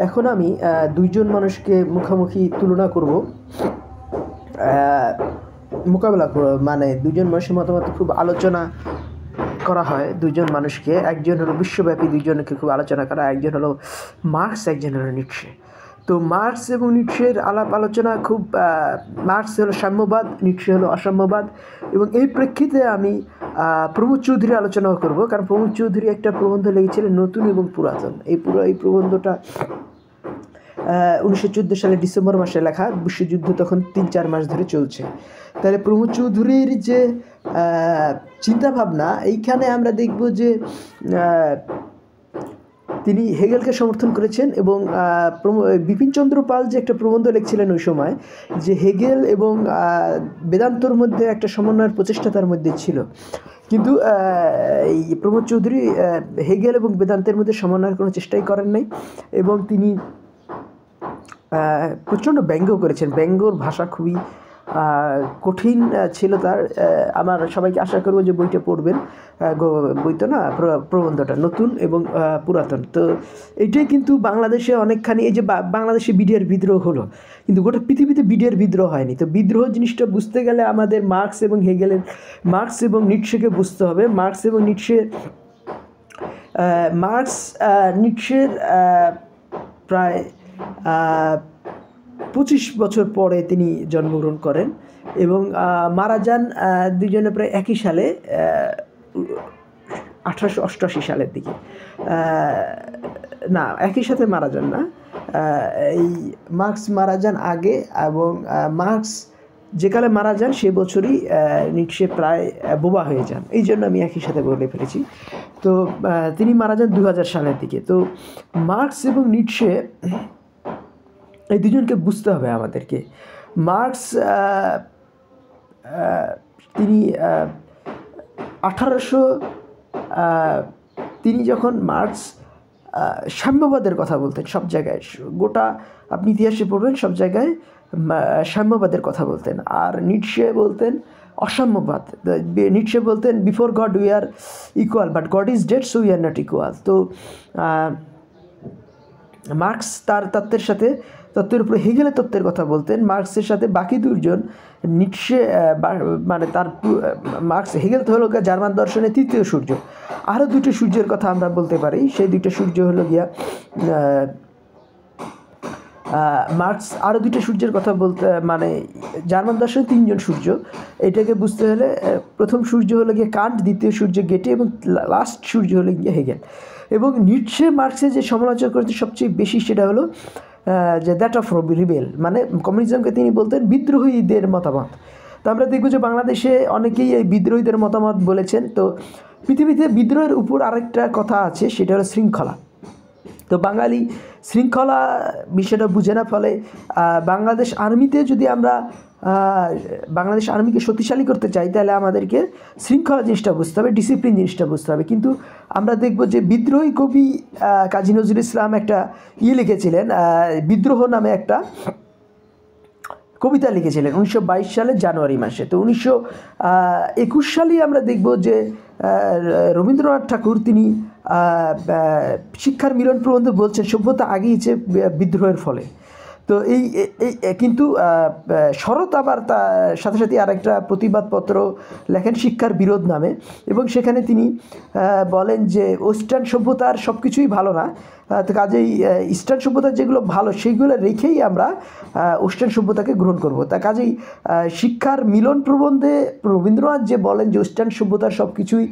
এখন আমি দুইজন মানুষকে মুখোমুখি তুলনা করব, মোকাবেলা করব, মানে দুজন মানুষের মতামত খুব আলোচনা করা হয়। দুজন মানুষকে, একজন হলো বিশ্বব্যাপী দুইজনকে খুব আলোচনা করা, একজন হলো মার্কস, একজন হলো নিটশে। তো মার্কস এবং নিটশের আলাপ আলোচনা খুব, মার্কস হলো সাম্যবাদ, নিটশে হলো অসাম্যবাদ। এবং এই প্রেক্ষিতে আমি প্রমোদ চৌধুরীর আলোচনাও করব, কারণ প্রমোদ চৌধুরী একটা প্রবন্ধ লিখেছিলেন এই এবং পুরাতন। এই প্রবন্ধটা 1914 সালে ডিসেম্বর মাসে লেখা। বিশ্বযুদ্ধ তখন 3-4 মাস ধরে চলছে। তাহলে প্রমোদ চৌধুরীর যে চিন্তাভাবনা, এইখানে আমরা দেখব যে তিনি হেগেলকে সমর্থন করেছেন। এবং বিপিনচন্দ্র পাল যে একটা প্রবন্ধ লিখছিলেন ওই সময়, যে হেগেল এবং বেদান্তর মধ্যে একটা সমন্বয়ের প্রচেষ্টা তার মধ্যে ছিল। কিন্তু এই প্রমোদ চৌধুরী হেগেল এবং বেদান্তের মধ্যে সমন্বয়ের কোনো চেষ্টাই করেন নাই। এবং তিনি প্রচণ্ড ব্যঙ্গ করেছেন। ব্যঙ্গর ভাষা খুবই কঠিন ছিল তার। আমার সবাইকে আশা করব যে বইটা পড়বেন। বই তো না, প্রবন্ধটা নতুন এবং পুরাতন। তো এইটাই কিন্তু বাংলাদেশে অনেকখানি, এই যে বাংলাদেশে বিডিআর বিদ্রোহ হলো, কিন্তু গোটা পৃথিবীতে বিডিআর বিদ্রোহ হয়নি। তো বিদ্রোহ জিনিসটা বুঝতে গেলে আমাদের মার্কস এবং হেগেলের, মার্কস এবং নিটশেকে বুঝতে হবে। মার্কস এবং নিটশের, মার্কস নিটশের প্রায় 25 বছর পরে তিনি জন্মগ্রহণ করেন এবং মারা যান দুজনে প্রায় একই সালে, 1888 সালের দিকে। না, একই সাথে মারা যান না, এই মার্কস মারা যান আগে। এবং মার্কস যেকালে মারা যান সে বছরই নিটশে প্রায় বোবা হয়ে যান। এই জন্য আমি একই সাথে বলে ফেলেছি। তো তিনি মারা যান 2000 সালের দিকে। তো মার্কস এবং নিটশে, এই দুজনকে বুঝতে হবে আমাদেরকে। মার্কস তিনি 1800, তিনি যখন মার্কস সাম্যবাদের কথা বলতেন সব জায়গায়, গোটা আপনি ইতিহাসে পড়বেন সব জায়গায় সাম্যবাদের কথা বলতেন। আর নিটশে বলতেন অসাম্যবাদ। নিটশে বলতেন before god we are equal, but god is dead so we are not equal. তো মার্কস তার তত্ত্বের উপরে হেগেলের তত্ত্বের কথা বলতেন। মার্কসের সাথে বাকি দুজন, নিটশে মানে তার মার্কস, হেগেল তো হলো জার্মান দর্শনের তৃতীয় সূর্য। আরও দুটো সূর্যের কথা আমরা বলতে পারি। সেই দুটো সূর্য হলো গিয়া, মার্কস আরও দুটো সূর্যের কথা বলতে, মানে জার্মান দর্শনে 3 জন সূর্য। এটাকে বুঝতে হলে প্রথম সূর্য হলো গিয়ে কান্ট, দ্বিতীয় সূর্য গেটে এবং লাস্ট সূর্য হলো গিয়ে হেগেল। এবং নিটশে মার্কসে যে সমালোচনা করতে সবচেয়ে বেশি, সেটা হলো যে দ্যাট অফ রিবেল, মানে কমিউনিজমকে তিনি বলতেন বিদ্রোহীদের মতামত। তো আমরা দেখব যে বাংলাদেশে অনেকেই এই বিদ্রোহীদের মতামত বলেছেন। তো পৃথিবীতে বিদ্রোহের উপর আরেকটা কথা আছে, সেটা হলো শৃঙ্খলা। তো বাঙালি শৃঙ্খলা বিষয়টা বুঝে না, ফলে বাংলাদেশ আর্মিতে যদি আমরা বাংলাদেশ আর্মিকে শক্তিশালী করতে চাই, তাহলে আমাদেরকে শৃঙ্খলা জিনিসটা বুঝতে হবে, ডিসিপ্লিন জিনিসটা বুঝতে হবে। কিন্তু আমরা দেখব যে বিদ্রোহী কবি কাজী নজরুল ইসলাম একটা লিখেছিলেন, বিদ্রোহ নামে একটা কবিতা লিখেছিলেন 1922 সালের জানুয়ারি মাসে। তো 1921 সালেই আমরা দেখব যে রবীন্দ্রনাথ ঠাকুর তিনি শিক্ষার মিলন প্রবন্ধে বলছেন সভ্যতা আগিয়েছে বিদ্রোহের ফলে। তো এই কিন্তু শরৎ আবার তার সাথে সাথে আরেকটা প্রতিবাদপত্র লেখেন শিক্ষার বিরোধ নামে, এবং সেখানে তিনি বলেন যে ওয়েস্টার্ন সভ্যতার সব কিছুই ভালো না, তো কাজেই ইস্টার্ন সভ্যতার যেগুলো ভালো সেইগুলো রেখেই আমরা ওয়েস্টার্ন সভ্যতাকে গ্রহণ করব। তা কাজেই শিক্ষার মিলন প্রবন্ধে রবীন্দ্রনাথ যে বলেন যে ওয়েস্টার্ন সভ্যতার সব কিছুই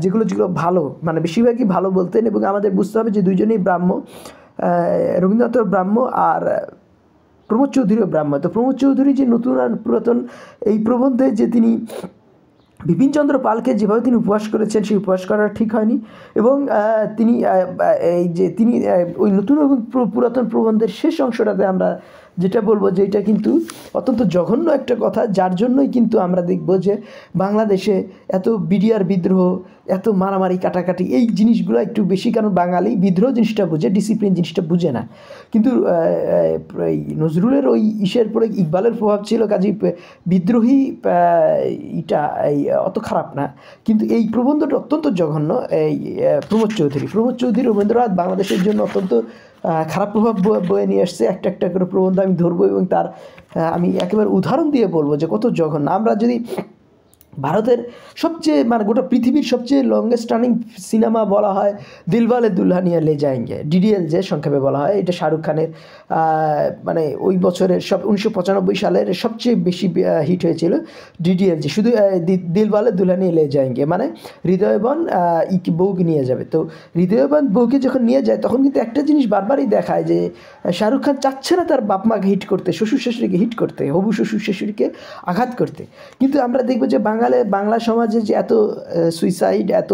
যেগুলো ভালো, মানে বেশিরভাগই ভালো বলতেন। এবং আমাদের বুঝতে হবে যে দুইজনেই ব্রাহ্ম, রবীন্দ্রনাথ ব্রাহ্ম আর প্রমোদ চৌধুরীও ব্রাহ্ম। তো প্রমোদ চৌধুরী যে নতুন আর পুরাতন, এই প্রবন্ধে যে তিনি বিপিনচন্দ্র পালকে যেভাবে তিনি উপহাস করেছেন, সেই উপহাস করা ঠিক হয়নি। এবং তিনি এই যে তিনি ওই নতুন এবং পুরাতন প্রবন্ধের শেষ অংশটাতে আমরা যেটা বলবো যে এটা কিন্তু অত্যন্ত জঘন্য একটা কথা, যার জন্যই কিন্তু আমরা দেখব যে বাংলাদেশে এত বিডিআর বিদ্রোহ, এত মারামারি কাটাকাটি, এই জিনিসগুলো একটু বেশি। কারণ বাঙালি বিদ্রোহ জিনিসটা বুঝে, ডিসিপ্লিন জিনিসটা বুঝে না। কিন্তু এই নজরুলের ওই ইসের পরে ইকবালের প্রভাব ছিল, কাজেই বিদ্রোহী এটা এই অত খারাপ না। কিন্তু এই প্রবন্ধটা অত্যন্ত জঘন্য। এই প্রমোদ চৌধুরী রবীন্দ্রনাথ বাংলাদেশের জন্য অত্যন্ত খারাপ প্রভাব বয়ে নিয়ে আসছে। একটা একটা করে প্রবন্ধ আমি ধরবো এবং তার আমি একেবারে উদাহরণ দিয়ে বলবো যে কত জঘন্য। আমরা যদি ভারতের সবচেয়ে মানে গোটা পৃথিবীর সবচেয়ে লংগেস্ট রানিং সিনেমা বলা হয় দিলওয়ালে দুলহানিয়া লে যায়েঙ্গে, ডিডিএল যে সংক্ষেপে বলা হয়, এটা শাহরুখ খানের মানে ওই বছরের 1995 সালের সবচেয়ে বেশি হিট হয়েছিল ডিডিএল যে, শুধু দিলওয়ালে দুলহানিয়া লে যায়েঙ্গে মানে হৃদয়বান বউকে নিয়ে যাবে। তো হৃদয়বান বউকে যখন নিয়ে যায় তখন কিন্তু একটা জিনিস বারবারই দেখায় যে শাহরুখ খান চাচ্ছে না তার বাপ মাকে হিট করতে, শ্বশুর শাশুড়িকে হিট করতে, হবু শ্বশুর শাশুড়িকে আঘাত করতে। কিন্তু আমরা দেখব যে বাংলা সমাজে যে এত সুইসাইড, এত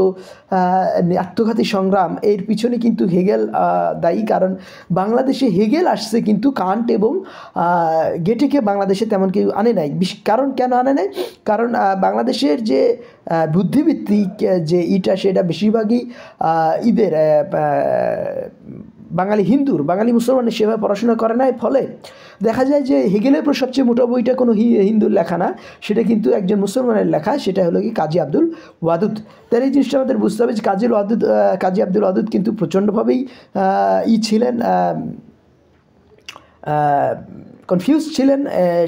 আত্মঘাতী সংগ্রাম, এর পিছনে কিন্তু হেগেল দায়ী। কারণ বাংলাদেশে হেগেল আসছে কিন্তু কান্ট এবং গেটেকে বাংলাদেশে তেমন কেউ আনে নাই। কারণ কেন আনে নাই? কারণ বাংলাদেশের যে বুদ্ধিভিত্তিক যে সেটা বেশিরভাগই ঈদের বাঙালি মুসলমানের সেভাবে পড়াশোনা করে নাই। ফলে দেখা যায় যে হেগেলের পর সবচেয়ে মোটা বইটা কোনো হিন্দুর লেখা না, সেটা কিন্তু একজন মুসলমানের লেখা, সেটা হলো কি কাজী আব্দুল ওয়াদুদ। তার এই জিনিসটা আমাদের বুঝতে হবে যে কাজী আব্দুল ওয়াদুদ কিন্তু প্রচণ্ডভাবেই ছিলেন, কনফিউজ ছিলেন।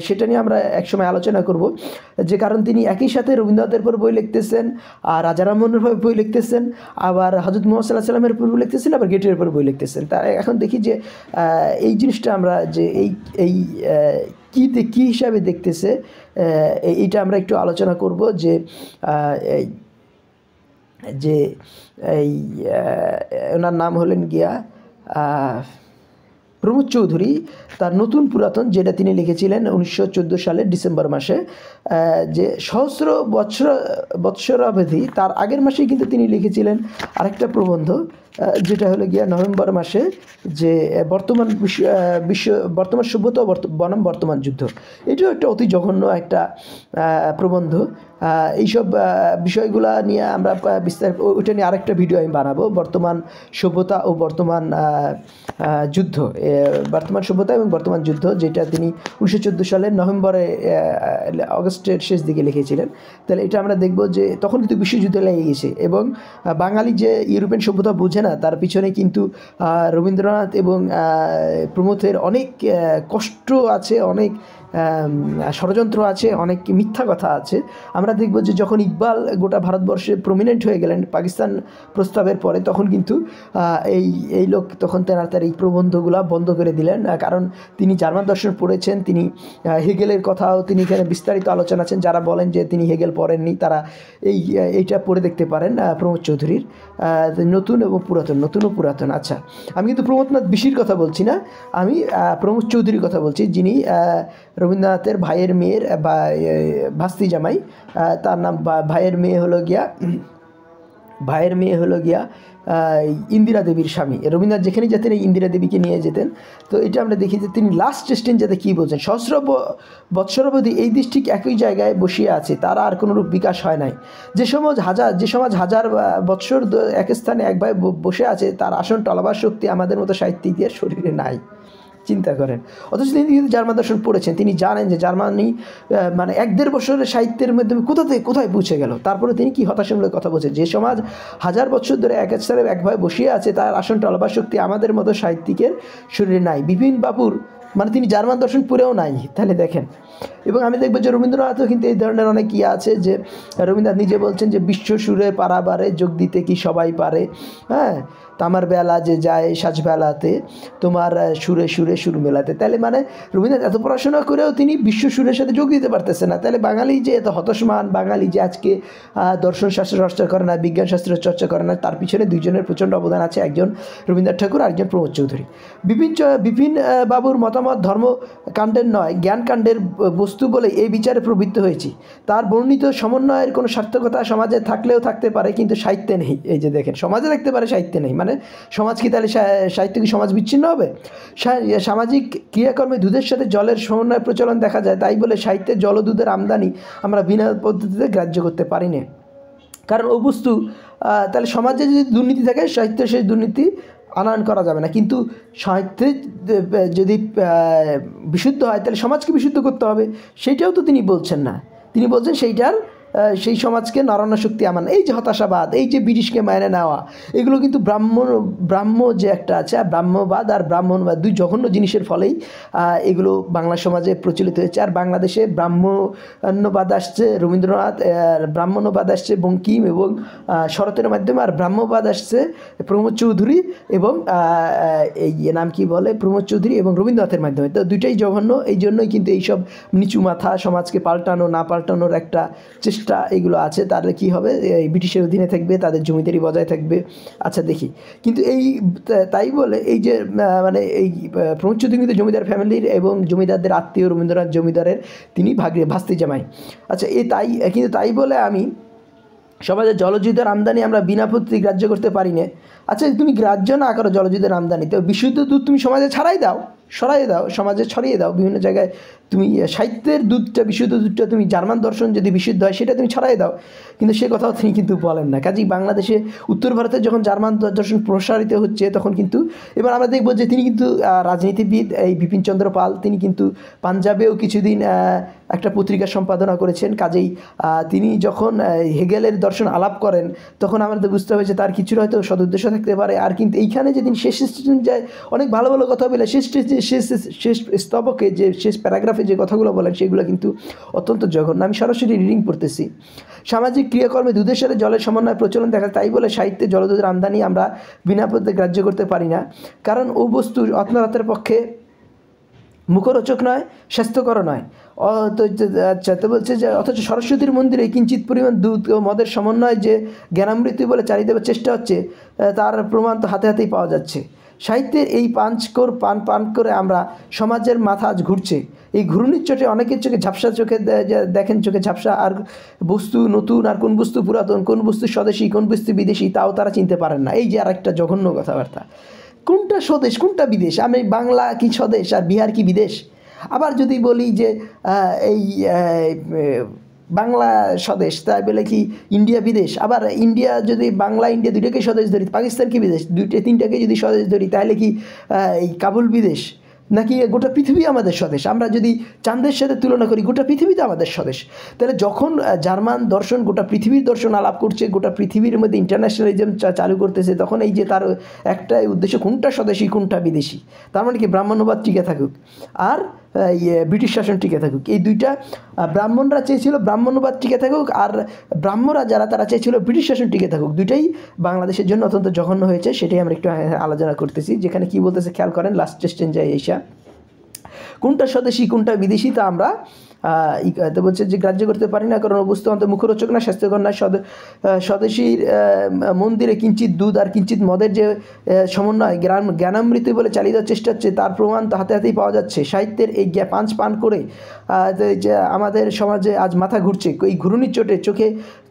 সেটা নিয়ে আমরা একসময় আলোচনা করব। যে কারণ তিনি একই সাথে রবীন্দ্রনাথের পর বই লিখতেছেন, আর রাজা রামমোহনের বই লিখতেছেন, আবার হযরত মুহাম্মদ সাল্লাল্লাহু আলাইহি ওয়াসাল্লামের উপর লিখতেছেন, আবার গেটের উপর বই লিখতেছেন। তার এখন দেখি যে এই জিনিসটা আমরা যে এই কী হিসাবে দেখতেছে, এইটা আমরা একটু আলোচনা করব। যে এই ওনার নাম হলেন গিয়া প্রমোদ চৌধুরী। তার নতুন পুরাতন যেটা তিনি লিখেছিলেন 1914 সালের ডিসেম্বর মাসে, যে সহস্র বৎসরাবধি, তার আগের মাসেই কিন্তু তিনি লিখেছিলেন আরেকটা প্রবন্ধ, যেটা হলো গিয়া নভেম্বর মাসে, যে বর্তমান সভ্যতা বনাম বর্তমান যুদ্ধ। এটাও একটা অতি জঘন্য একটা প্রবন্ধ। এইসব বিষয়গুলো নিয়ে আমরা বিস্তারিত, ওইটা নিয়ে আরেকটা ভিডিও আমি বানাবো, বর্তমান সভ্যতা ও বর্তমান যুদ্ধ, বর্তমান সভ্যতা এবং বর্তমান যুদ্ধ, যেটা তিনি 1914 সালের নভেম্বরে অগস্টের শেষ দিকে লিখেছিলেন। তাহলে এটা আমরা দেখব যে তখন কিন্তু বিশ্বযুদ্ধ লেগে গেছে, এবং বাঙালি যে ইউরোপিয়ান সভ্যতা বুঝে না, তার পিছনে কিন্তু রবীন্দ্রনাথ এবং প্রমথের অনেক কষ্ট আছে, অনেক ষড়যন্ত্র আছে, অনেক মিথ্যা কথা আছে। আমরা দেখব যে যখন ইকবাল গোটা ভারতবর্ষে প্রমিনেন্ট হয়ে গেলেন পাকিস্তান প্রস্তাবের পরে, তখন কিন্তু এই লোক তখন তার এই প্রবন্ধগুলো বন্ধ করে দিলেন। কারণ তিনি জার্মান দর্শন পড়েছেন, তিনি হেগেলের কথাও তিনি এখানে বিস্তারিত আলোচনা আছেন। যারা বলেন যে তিনি হেগেল পড়েননি, তারা এইটা পড়ে দেখতে পারেন প্রমোদ চৌধুরীর নতুন ও পুরাতন। আচ্ছা, আমি কিন্তু প্রমথনাথ বিশির কথা বলছি না, আমি প্রমোদ চৌধুরীর কথা বলছি, যিনি রবীন্দ্রনাথের ভাইয়ের মেয়ের বা ভাস্তি জামাই। তার নাম ভাইয়ের মেয়ে হলো গিয়া ইন্দিরা দেবীর স্বামী। রবীন্দ্রনাথ যেখানে যেতেন এই ইন্দিরা দেবীকে নিয়ে যেতেন। তো এটা আমরা দেখি যে তিনি লাস্ট স্টেন যাতে কী বলছেন, সহস্র বৎসরাবধি এই দেশ ঠিক একই জায়গায় বসিয়ে আছে, তার আর কোনোরূপ বিকাশ হয় নাই। যে সমাজ হাজার বৎসর এক স্থানে একভাবে বসে আছে, তার আসন টলাবার শক্তি আমাদের মতো সাহিত্যিকদের শরীরে নাই। চিন্তা করেন। অথচ তিনি কিন্তু জার্মান দর্শন পড়েছেন, তিনি জানেন যে জার্মানি মানে 1-1.5 বছরের সাহিত্যের মাধ্যমে কোথায় পৌঁছে গেল। তারপরে তিনি কি হতাশামূলক কথা বলছেন, যে সমাজ হাজার বছর ধরে এক স্থানে একভাবে বসিয়ে আছে, তার আসন টলাবার শক্তি আমাদের মতো সাহিত্যিকের শরীরে নাই। বিপিন বাবুর মানে তিনি জার্মান দর্শন পড়েও নাই। তাহলে দেখেন। এবং আমি দেখব যে রবীন্দ্রনাথও কিন্তু এই ধরনের অনেক আছে, যে রবীন্দ্রনাথ নিজে বলছেন যে বিশ্ব সুরে পারাবারে যোগ দিতে কি সবাই পারে, হ্যাঁ, তামার বেলা যে যায় সাজবেলাতে, তোমার সুরে সুর মেলাতে। তাহলে মানে রবীন্দ্রনাথ এত পড়াশোনা করেও তিনি বিশ্ব সুরের সাথে যোগ দিতে পারতেছে না। তাহলে বাঙালি যে এত হতাশমান, বাঙালি যে আজকে দর্শন শাস্ত্র চর্চা করে না, বিজ্ঞান শাস্ত্রের চর্চা করে না, তার পিছনে দুইজনের প্রচণ্ড অবদান আছে, একজন রবীন্দ্রনাথ ঠাকুর আর একজন প্রমোদ চৌধুরী। বিপিন বাবুর মতামত ধর্মকাণ্ডের নয়, জ্ঞানকাণ্ডের বস্তু বলে এই বিচারে প্রবৃত্ত হয়েছি। তার বর্ণিত সমন্বয়ের কোনো সার্থকতা সমাজে থাকলেও থাকতে পারে, কিন্তু সাহিত্যে নেই। এই যে দেখেন, সমাজে থাকতে পারে, সাহিত্যে নেই। মানে সমাজ কি তাহলে সাহিত্য কি সমাজ বিচ্ছিন্ন হবে? সামাজিক ক্রিয়াকর্মে দুধের সাথে জলের সমন্বয় প্রচলন দেখা যায়, তাই বলে সাহিত্যে জল ও দুধের আমদানি আমরা বিনা পদ্ধতিতে গ্রাহ্য করতে পারি না। কারণ ও বস্তু তাহলে সমাজে যদি দুর্নীতি থাকে, সাহিত্যে সেই দুর্নীতি আনয়ন করা যাবে না। কিন্তু সাহিত্যে যদি বিশুদ্ধ হয়, তাহলে সমাজকে বিশুদ্ধ করতে হবে। সেইটাও তো তিনি বলছেন না। তিনি বলছেন সেইটার সেই সমাজকে নরাণশক্তি আমার, এই যে হতাশাবাদ, এই যে ব্রিটিশকে মেনে নেওয়া, এগুলো কিন্তু ব্রাহ্ম যে একটা আছে, ব্রাহ্মবাদ আর ব্রাহ্মণবাদ, দুই জঘন্য জিনিসের ফলেই এগুলো বাংলা সমাজে প্রচলিত হয়েছে। আর বাংলাদেশে ব্রাহ্মণ্যবাদ আসছে রবীন্দ্রনাথ, ব্রাহ্মণ্যবাদ আসছে বঙ্কিম এবং শরতের মাধ্যমে, আর ব্রাহ্মবাদ আসছে প্রমোদ চৌধুরী এবং এই নাম কি বলে, প্রমোদ চৌধুরী এবং রবীন্দ্রনাথের মাধ্যমে। তো দুইটাই জঘন্য, এই জন্যই কিন্তু এইসব নিচু মাথা সমাজকে পাল্টানো না পাল্টানোর একটা চেষ্টা এগুলো আছে। তাহলে কি হবে, এই ব্রিটিশের অধীনে থাকবে, তাদের জমিদারি বজায় থাকবে। আচ্ছা দেখি, কিন্তু এই তাই বলে এই যে মানে এই প্রমোদ চৌধুরী কিন্তু জমিদার ফ্যামিলির এবং জমিদারদের আত্মীয়, রবীন্দ্রনাথ জমিদারের তিনি ভাস্তি জামাই। আচ্ছা তাই, কিন্তু তাই বলে আমি সমাজে জলবিদ্যুতের আমদানি আমরা বিনা প্রতি গ্রাহ্য করতে পারি না। আচ্ছা তুমি গ্রাহ্য না করো জলবিদ্যুতের আমদানি, তো বিশুদ্ধ দুধ তুমি সমাজে সরাই দাও, সমাজে ছড়িয়ে দাও বিভিন্ন জায়গায়। তুমি সাহিত্যের দুধটা, বিশুদ্ধ দুধটা, তুমি জার্মান দর্শন যদি বিশুদ্ধ হয় সেটা তুমি ছড়াই দাও, কিন্তু সে কথাও তিনি কিন্তু বলেন না। কাজেই বাংলাদেশে উত্তর ভারতে যখন জার্মান দর্শন প্রসারিত হচ্ছে তখন কিন্তু এবার আমরা দেখব যে তিনি কিন্তু রাজনীতিবিদ, এই বিপিনচন্দ্র পাল, তিনি কিন্তু পাঞ্জাবেও কিছুদিন একটা পত্রিকা সম্পাদনা করেছেন। কাজেই তিনি যখন হেগেলের দর্শন আলাপ করেন তখন আমাদের বুঝতে হবে যে তার কিছুটা হয়তো সদুদ্দেশ্য থাকতে পারে। আর কিন্তু এইখানে যেদিন শেষ যায় অনেক ভালো ভালো কথা বলে, শেষ স্তবকে যে শেষ প্যারাগ্রাফে যে কথাগুলো বলেন সেগুলো কিন্তু অত্যন্ত জঘন্য। আমি সরাসরি রিডিং পড়তেছি। সামাজিক ক্রিয়াকর্মে দুধের সাথে জলের সমন্বয় প্রচলন দেখা, তাই বলে সাহিত্যে জলদুধের আমদানি আমরা বিনা পদ্ধতি গ্রাহ্য করতে পারি না, কারণ ও বস্তু আত্মরতের পক্ষে মুখরোচক নয়, স্বাস্থ্যকর নয়। আচ্ছা, তো বলছে যে অথচ সরস্বতীর মন্দিরে কিঞ্চিত পরিমাণ দুধ ও মদের সমন্বয় যে জ্ঞানামৃতি বলে চালিয়ে দেওয়ার চেষ্টা হচ্ছে, তার প্রমাণ তো হাতে হাতেই পাওয়া যাচ্ছে। সাহিত্যের এই পান করে আমরা সমাজের মাথা আজ ঘুরছে। এই ঘূর্ণির চোটে অনেকের চোখে ঝাপসা, চোখে দেখেন চোখে ঝাপসা, আর বস্তু নতুন আর কোন বস্তু পুরাতন, কোন বস্তু স্বদেশী কোন বস্তু বিদেশি তাও তারা চিনতে পারেন না। এই যে আর একটা জঘন্য কথাবার্তা, কোনটা স্বদেশ কোনটা বিদেশ? আমি বাংলা কি স্বদেশ আর বিহার কি বিদেশ? আবার যদি বলি যে এই বাংলা স্বদেশ, তাই বলে কি ইন্ডিয়া বিদেশ? আবার ইন্ডিয়া যদি বাংলা ইন্ডিয়া দুইটাকে স্বদেশ ধরি, পাকিস্তান কি বিদেশ? তিনটাকে যদি স্বদেশ ধরি তাহলে কি এই কাবুল বিদেশ? নাকি গোটা পৃথিবী আমাদের স্বদেশ? আমরা যদি চাঁদের সাথে তুলনা করি গোটা পৃথিবী তো আমাদের স্বদেশ। তাহলে যখন জার্মান দর্শন গোটা পৃথিবীর দর্শন আলাপ করছে, গোটা পৃথিবীর মধ্যে ইন্টারন্যাশনালিজম চালু করতেছে, তখন এই যে তার একটাই উদ্দেশ্য কোনটা স্বদেশী কোনটা বিদেশি। তার মানে কি ব্রাহ্মণ্যবাদ টিকে থাকুক আর ব্রিটিশ শাসন টিকে থাকুক। এই দুইটা, ব্রাহ্মণরা চেয়েছিল ব্রাহ্মণ্যবাদ টিকে থাকুক, আর ব্রাহ্মরা যারা তারা চেয়েছিল ব্রিটিশ শাসন টিকে থাকুক। দুইটাই বাংলাদেশের জন্য অত্যন্ত জঘন্য হয়েছে, সেটাই আমরা একটু আলোচনা করতেছি। যেখানে কি বলতেছে খেয়াল করেন, লাস্ট স্টেশন যায় এইসা, কোনটা স্বদেশী কোনটা বিদেশি তা আমরা তো বলছে যে গ্রাহ্য করতে পারি না, কারণ বস্তু অন্ত মুখরোচক না, স্বাস্থ্যকর না। স্বদেশীর মন্দিরে কিঞ্চিত দুধ আর কিঞ্চিত মদের যে সমন্বয় জ্ঞানামৃতি বলে চালিয়ে দেওয়ার চেষ্টা হচ্ছে, তার প্রমাণ তো হাতে হাতেই পাওয়া যাচ্ছে। সাহিত্যের এই পান করে যে আমাদের সমাজে আজ মাথা ঘুরছে, এই ঘূর্ণির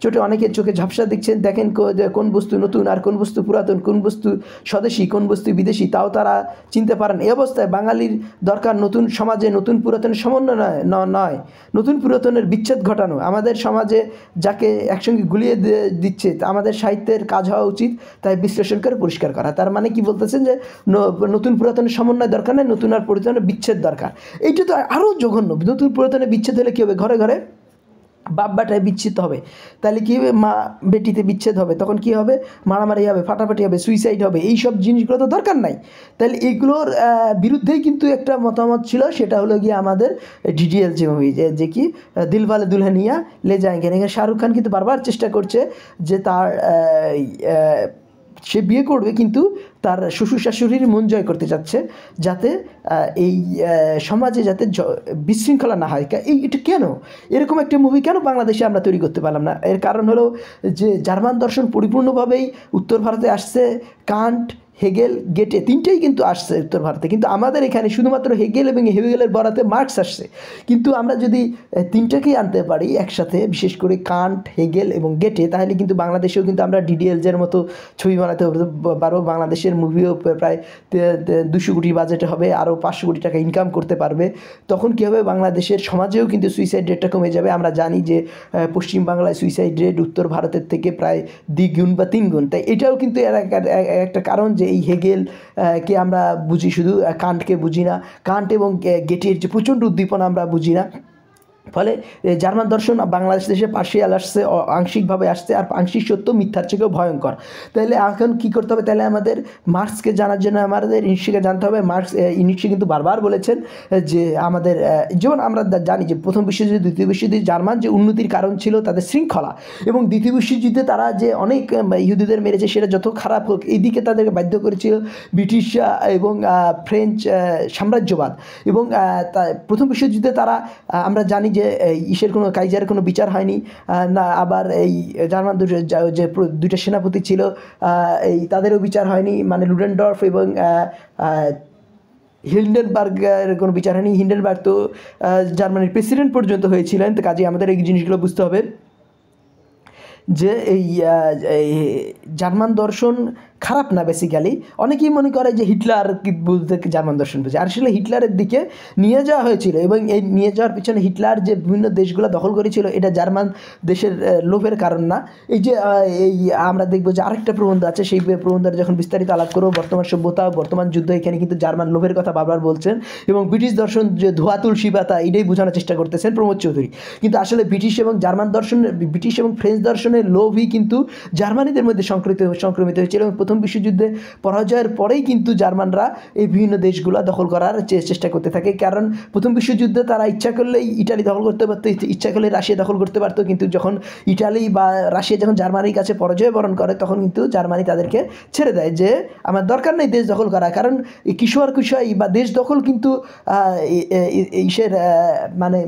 চোটে অনেকের চোখে ঝাপসা দেখেন কোন বস্তু নতুন আর কোন বস্তু পুরাতন, কোন বস্তু স্বদেশী কোন বস্তু বিদেশি তাও তারা চিনতে পারেন। এই অবস্থায় বাঙালির দরকার নতুন সমাজে নতুন পুরাতনের সমন্বয় নয়, নতুন পুরাতনের বিচ্ছেদ ঘটানো। আমাদের সমাজে যাকে একসঙ্গে গুলিয়ে দিচ্ছে, আমাদের সাহিত্যের কাজ হওয়া উচিত তাই বিশ্লেষণ করে পরিষ্কার করা। তার মানে কি বলতেছেন যে নতুন পুরাতনের সমন্বয় দরকার নেই, নতুন আর পুরাতনের বিচ্ছেদ দরকার। এইটা তো আরও জঘন্য। নতুন পুরাতনের বিচ্ছেদ হলে কী হবে, ঘরে ঘরে বাপ বেটায় বিচ্ছেদ হবে, তাহলে কী হবে, মা বেটিতে বিচ্ছেদ হবে, তখন কী হবে, মারামারি হবে, ফাটাফাটি হবে, সুইসাইড হবে। এই সব জিনিসগুলো তো দরকার নাই। তাহলে এগুলোর বিরুদ্ধেই কিন্তু একটা মতামত ছিল, সেটা হলো গিয়ে আমাদের ডিডিএল যে মুভি, যে কি দিলওয়ালে দুলহানিয়া লে যায়েঙ্গে। এখানে শাহরুখ খান কিন্তু বারবার চেষ্টা করছে যে তার সে বিয়ে করবে কিন্তু তার শ্বশুর শাশুড়ির মন জয় করতে যাচ্ছে, যাতে এই সমাজে যাতে বিশৃঙ্খলা না হয়। এটা কেন এরকম একটা মুভি কেন বাংলাদেশে আমরা তৈরি করতে পারলাম না? এর কারণ হলো যে জার্মান দর্শন পরিপূর্ণভাবেই উত্তর ভারতে আসছে। কান্ট, হেগেল, গেটে তিনটেই কিন্তু আসছে উত্তর ভারতে, কিন্তু আমাদের এখানে শুধুমাত্র হেগেল এবং হেগেলের বরাতে মার্কস আসছে। কিন্তু আমরা যদি তিনটাকেই আনতে পারি একসাথে, বিশেষ করে কান্ট, হেগেল এবং গেটে, তাহলে কিন্তু বাংলাদেশেও কিন্তু আমরা ডিডিএলজের মতো ছবি বানাতে পারবো। বাংলাদেশের মুভিও প্রায় 200 কোটি বাজেটে হবে, আরও 500 কোটি টাকা ইনকাম করতে পারবে। তখন কী হবে, বাংলাদেশের সমাজেও কিন্তু সুইসাইড রেটটা কমে যাবে। আমরা জানি যে পশ্চিমবাংলায় সুইসাইড রেট উত্তর ভারতের থেকে প্রায় 2 গুণ বা 3 গুণ। তাই এটাও কিন্তু একটা কারণ যে এই হেগেল কে আমরা বুঝি শুধু, কান্টকে বুঝি না। কান্ট এবং গেটের যে প্রচণ্ড উদ্দীপনা আমরা বুঝি না। ফলে জার্মান দর্শন বাংলাদেশ দেশে পার্শিয়াল আসছে, আংশিকভাবে আসছে, আর আংশিক সত্য মিথ্যার থেকেও ভয়ঙ্কর। তাহলে এখন কী করতে হবে? তাহলে আমাদের মার্ক্সকে জানার জন্য আমাদের নিশ্চয়কে জানতে হবে। মার্ক্স নিশ্চয় কিন্তু বারবার বলেছেন যে আমাদের, যেমন আমরা জানি যে প্রথম বিশ্বযুদ্ধ, দ্বিতীয় বিশ্বযুদ্ধে জার্মান যে উন্নতির কারণ ছিল তাদের শৃঙ্খলা, এবং দ্বিতীয় বিশ্বযুদ্ধে তারা যে অনেক ইহুদিদের মেরেছে সেটা যত খারাপ হোক, এইদিকে তাদেরকে বাধ্য করেছিল ব্রিটিশ এবং ফ্রেঞ্চ সাম্রাজ্যবাদ। এবং প্রথম বিশ্বযুদ্ধে তারা, আমরা জানি যে ইসের কোনো কাইজারের কোনো বিচার হয়নি না, আবার এই জার্মান যে দুইটা সেনাপতি ছিল এই তাদেরও বিচার হয়নি, মানে লুডেনডর্ফ এবং হিন্ডেনবার্গের কোনো বিচার হয়নি। হিন্ডেনবার্গ তো জার্মানির প্রেসিডেন্ট পর্যন্ত হয়েছিলেন। তো কাজে আমাদের এই জিনিসগুলো বুঝতে হবে যে এই জার্মান দর্শন খারাপ না। বেসিক্যালি অনেকেই মনে করে যে হিটলার কি বলতে জার্মান দর্শন বুঝে, আর আসলে হিটলারের দিকে নিয়ে যাওয়া হয়েছিল, এবং এই নিয়ে যাওয়ার পিছনে হিটলার যে বিভিন্ন দেশগুলো দখল করেছিল এটা জার্মান দেশের লোভের কারণ না। এই যে এই আমরা দেখবো যে আরেকটা প্রবন্ধ আছে, সেই প্রবন্ধের যখন বিস্তারিত আলাপ করবো, বর্তমান সভ্যতা, বর্তমান যুদ্ধ, এখানে কিন্তু জার্মান লোভের কথা বারবার বলছেন, এবং ব্রিটিশ দর্শন যে ধোয়া তুলসী পাতা এটাই বোঝানোর চেষ্টা করতেছেন প্রমোদ চৌধুরী। কিন্তু আসলে ব্রিটিশ এবং জার্মান দর্শন, ব্রিটিশ এবং ফ্রেঞ্চ দর্শনের লোভই কিন্তু জার্মানিদের মধ্যে সংক্রমিত হয়েছিল, এবং প্রথম বিশ্বযুদ্ধে পরাজয়ের পরেই কিন্তু জার্মানরা এই বিভিন্ন দেশগুলো দখল করার চেষ্টা করতে থাকে। কারণ প্রথম বিশ্বযুদ্ধে তারা ইচ্ছা করলেই ইটালি দখল করতে পারতো, ইচ্ছা করলে রাশিয়া দখল করতে পারতো, কিন্তু যখন ইটালি বা রাশিয়া যখন জার্মানির কাছে পরাজয় বরণ করে তখন কিন্তু জার্মানি তাদেরকে ছেড়ে দেয় যে আমার দরকার নেই দেশ দখল করা। কারণ কিশোর কুশাই বা দেশ দখল কিন্তু ইসের মানে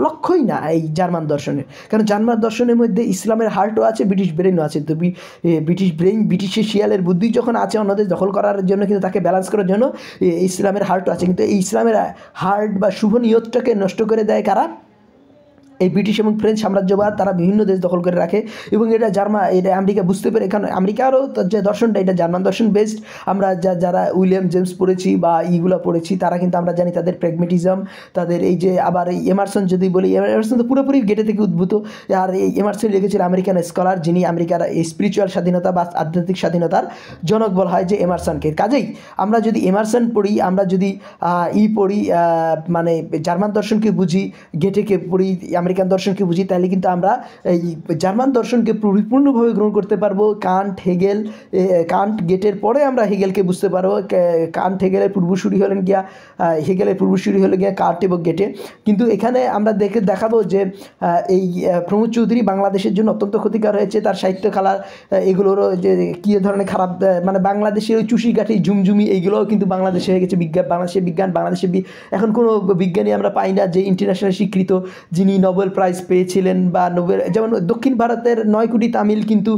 লক্ষ্যই না এই জার্মান দর্শনের। কারণ জার্মান দর্শনের মধ্যে ইসলামের হার্টও আছে, ব্রিটিশ ব্রেনও আছে। তো ব্রিটিশ ব্রেন, ব্রিটিশের শিয়ালের বুদ্ধি যখন আছে অন্য দেশ দখল করার জন্য, কিন্তু তাকে ব্যালেন্স করার জন্য ইসলামের হার্টও আছে। কিন্তু এই ইসলামের হার্ট বা শুভ নিয়তটাকে নষ্ট করে দেয় কারা? এই ব্রিটিশ এবং ফ্রেঞ্চ সাম্রাজ্যবাদ। তারা বিভিন্ন দেশ দখল করে রাখে, এবং এটা এটা আমেরিকা বুঝতে পেরে, কারণ আমেরিকারও যে দর্শনটা এটা জার্মান দর্শন বেসড। আমরা যারা উইলিয়াম জেমস পড়েছি বা ইগুলো পড়েছি তারা কিন্তু আমরা জানি তাদের প্র্যাগমেটিজম, তাদের এই যে, আবার এই এমারসন যদি বলি, এমারসন তো পুরোপুরি গেটে থেকে উদ্ভূত। আর এই এমারসন লিখেছিল আমেরিকান স্কলার, যিনি আমেরিকার এই স্পিরিচুয়াল স্বাধীনতা বা আধ্যাত্মিক স্বাধীনতার জনক বলা হয় যে এমারসনকে। কাজেই আমরা যদি এমারসন পড়ি, আমরা যদি পড়ি, মানে জার্মান দর্শনকে বুঝি, গেটেকে পড়ি, আমেরিকান দর্শনকে বুঝি, তাহলে কিন্তু আমরা এই জার্মান দর্শনকে পরিপূর্ণভাবে গ্রহণ করতে পারবো। কান্ট, হেগেল, কান্ট গেটের পরে আমরা হেগেলকে বুঝতে পারবো। কান্ট হেগেলের পূর্বসূরি হলেন গিয়া, হেগেলের পূর্বসূরি হলে গিয়া কান্ট এবং গেটে। কিন্তু এখানে আমরা দেখাবো যে এই প্রমোদ চৌধুরী বাংলাদেশের জন্য অত্যন্ত ক্ষতিকর হয়েছে। তার সাহিত্য খেলা এগুলোরও যে কী ধরনের খারাপ, মানে বাংলাদেশের ওই চুষি কাঠি ঝুমঝুমি এইগুলোও কিন্তু বাংলাদেশে হয়ে গেছে। বাংলাদেশের বিজ্ঞান, বাংলাদেশের এখন কোনো বিজ্ঞানী আমরা পাই না যে ইন্টারন্যাশনাল স্বীকৃত, যিনি নোবেল প্রাইজ পেয়েছিলেন, বা নোবেল, যেমন দক্ষিণ ভারতের 9 কোটি তামিল কিন্তু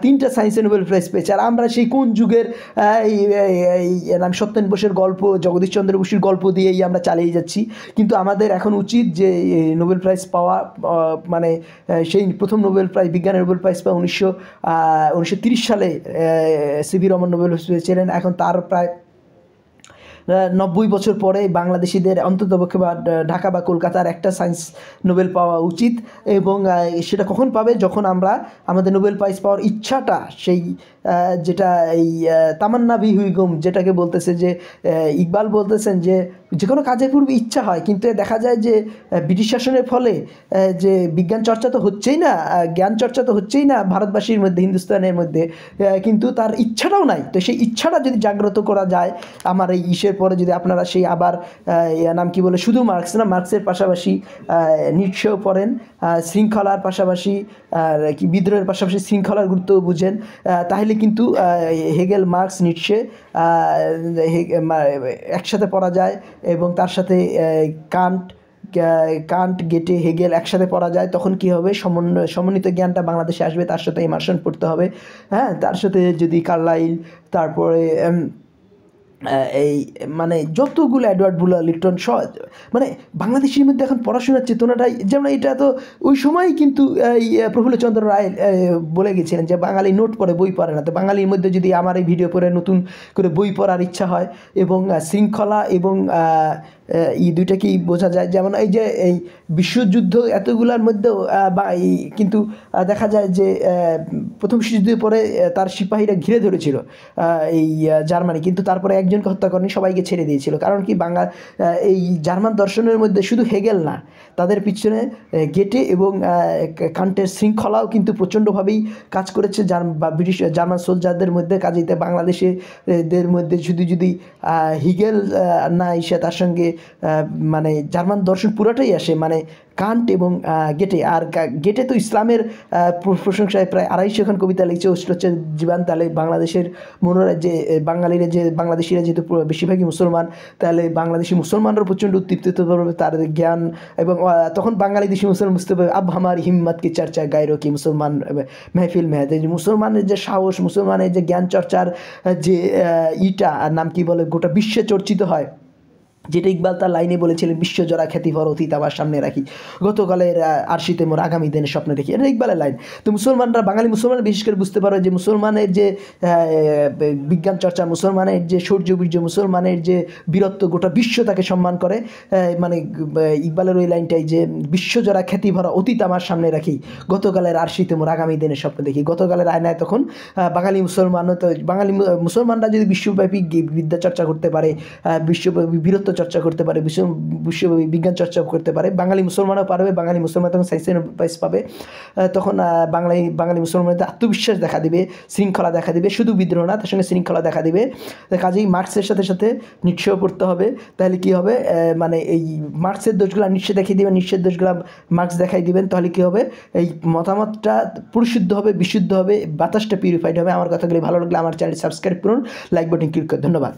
3টা সায়েন্সে নোবেল প্রাইজ পেয়েছে। আর আমরা সেই কোন যুগের নাম সত্যেন বোসের গল্প, জগদীশ চন্দ্র বসুর গল্প দিয়েই আমরা চালিয়ে যাচ্ছি। কিন্তু আমাদের এখন উচিত যে নোবেল প্রাইজ পাওয়া, মানে সেই প্রথম নোবেল প্রাইজ, বিজ্ঞানের নোবেল প্রাইজ পাওয়া 1930 সালে সিভি রমন নোবেল প্রাইজ পেয়েছিলেন। এখন তার প্রায় 90 বছর পরে বাংলাদেশিদের অন্ততপক্ষে বা ঢাকা বা কলকাতার একটা সায়েন্স নোবেল পাওয়া উচিত। এবং সেটা কখন পাবে? যখন আমরা আমাদের নোবেল প্রাইজ পাওয়ার ইচ্ছাটা, সেই যেটা এই তামান্না ভি হুই গুম, যেটাকে বলতেছে যে ইকবাল বলতেছেন যে যে কোনো কাজের পূর্বে ইচ্ছা হয়, কিন্তু দেখা যায় যে ব্রিটিশ শাসনের ফলে যে বিজ্ঞান চর্চা তো হচ্ছেই না, জ্ঞান চর্চা তো হচ্ছেই না ভারতবাসীর মধ্যে, হিন্দুস্তানের মধ্যে, কিন্তু তার ইচ্ছাটাও নাই। তো সেই ইচ্ছাটা যদি জাগ্রত করা যায়, আমার এই ইসের পরে যদি আপনারা সেই আবার নাম কি বলে, শুধু মার্কস না, মার্কসের পাশাপাশি নিটশেও পড়েন, শৃঙ্খলার পাশাপাশি কি বিদ্রোহের পাশাপাশি শৃঙ্খলার গুরুত্ব বুঝেন, তাহলে কিন্তু হেগেল, মার্কস, নিটশে একসাথে পড়া যায়, এবং তার সাথে কান্ট, গেটে, হেগেল একসাথে পড়া যায়। তখন কি হবে? সমন্বিত জ্ঞানটা বাংলাদেশে আসবে। তার সাথে এমারসন পড়তে হবে, হ্যাঁ, তার সাথে যদি কার্লাইল, তারপরে এই মানে যতগুলো এডওয়ার্ড বুলার, লিটন, মানে বাংলাদেশের মধ্যে এখন পড়াশোনার চেতনাটাই, যেমন এটা তো ওই সময়ই কিন্তু এই প্রফুল্লচন্দ্র রায় বলে গেছিলেন যে বাঙালি নোট পড়ে, বই পড়ে না। তো বাঙালির মধ্যে যদি আমার এই ভিডিও পড়ে নতুন করে বই পড়ার ইচ্ছা হয়, এবং শৃঙ্খলা এবং এই দুইটাকেই বোঝা যায়। যেমন এই যে এই বিশ্বযুদ্ধ এতগুলার মধ্যেও বা এই কিন্তু দেখা যায় যে প্রথম বিশ্বযুদ্ধের পরে তার সিপাহীরা ঘিরে ধরেছিল এই জার্মানি, কিন্তু তারপরে একজনকে হত্যা করেনি, সবাইকে ছেড়ে দিয়েছিল। কারণ কি এই জার্মান দর্শনের মধ্যে শুধু হেগেল না, তাদের পিছনে গেটে এবং কান্টের শৃঙ্খলাও কিন্তু প্রচণ্ডভাবেই কাজ করেছে ব্রিটিশ জার্মান সোলজারদের মধ্যে। কাজেইতে বাংলাদেশের মধ্যে যদি হিগেল না এসে তার সঙ্গে মানে জার্মান দর্শন পুরোটাই আসে, মানে কান্ট এবং গেটে। আর গেটে তো ইসলামের প্রশংসায় প্রায় 250 কবিতা লিখছে। হচ্ছে জীবন তাহলে বাংলাদেশের যে বাঙালিরা, যে বাংলাদেশিরা যেহেতু বেশিরভাগই মুসলমান, তাহলে বাংলাদেশি মুসলমানরা প্রচণ্ড উদ্দীপ্ত পারবে তার জ্ঞান। এবং তখন বাঙালি দেশি মুসলমান বুঝতে পারবে আব আমার হিম্মত কি চর্চা গায়রো কি মুসলমান মেহফিল মেহাদ। মুসলমানের যে সাহস, মুসলমানের যে জ্ঞান চর্চার যে নাম কি বলে, গোটা বিশ্বে চর্চিত হয়, যেটা ইকবাল তার লাইনে বলেছিলেন, বিশ্বজোড়া খ্যাতিভর অতীত আমার সামনে রাখি, গতকালের আরশিতে মোর আগামী দিনের স্বপ্ন দেখি। এটা ইকবালের লাইন। তো মুসলমানরা, বাঙালি মুসলমান বিশেষ করে বুঝতে পারো যে মুসলমানের যে বিজ্ঞান চর্চা, মুসলমানের যে শৌর্যবীর্য, মুসলমানের যে বীরত্ব, গোটা বিশ্ব তাকে সম্মান করে। মানে ইকবালের ওই লাইনটাই যে বিশ্বজোড়া খ্যাতিভরা অতীত আমার সামনে রাখি, গতকালের আরশিতে মোর আগামী দিনের স্বপ্ন দেখি। গতকালের আয়নায় তখন বাঙালি মুসলমানরা যদি বিশ্বব্যাপী বিদ্যা চর্চা করতে পারে, বিশ্বব্যাপী বীরত্ব চর্চা করতে পারে, বিশ্বব্যাপী বিজ্ঞান চর্চা করতে পারে, বাঙালি মুসলমানও পারবে। বাঙালি মুসলমান তখন সায়েন্সের প্রাইজ পাবে। তখন বাঙালি মুসলমানদের আত্মবিশ্বাস দেখা দিবে, শৃঙ্খলা দেখা দিবে, শুধু বিদ্রোহ না, তার সঙ্গে শৃঙ্খলা দেখা দিবে। কাজেই মার্ক্সের সাথে সাথে নিশ্চয় পড়তে হবে। তাহলে কী হবে, মানে এই মার্ক্সের দোষগুলো নিশ্চয় দেখিয়ে দেবেন, নিশ্চয় দোষগুলো মার্ক্স দেখাই দিবেন। তাহলে কী হবে, এই মতামতটা পরিশুদ্ধ হবে, বিশুদ্ধ হবে, বাতাসটা পিউরিফাইড হবে। আমার কথাগুলি ভালো লাগলে আমার চ্যানেল সাবস্ক্রাইব করুন, লাইক বাটন ক্লিক করুন। ধন্যবাদ।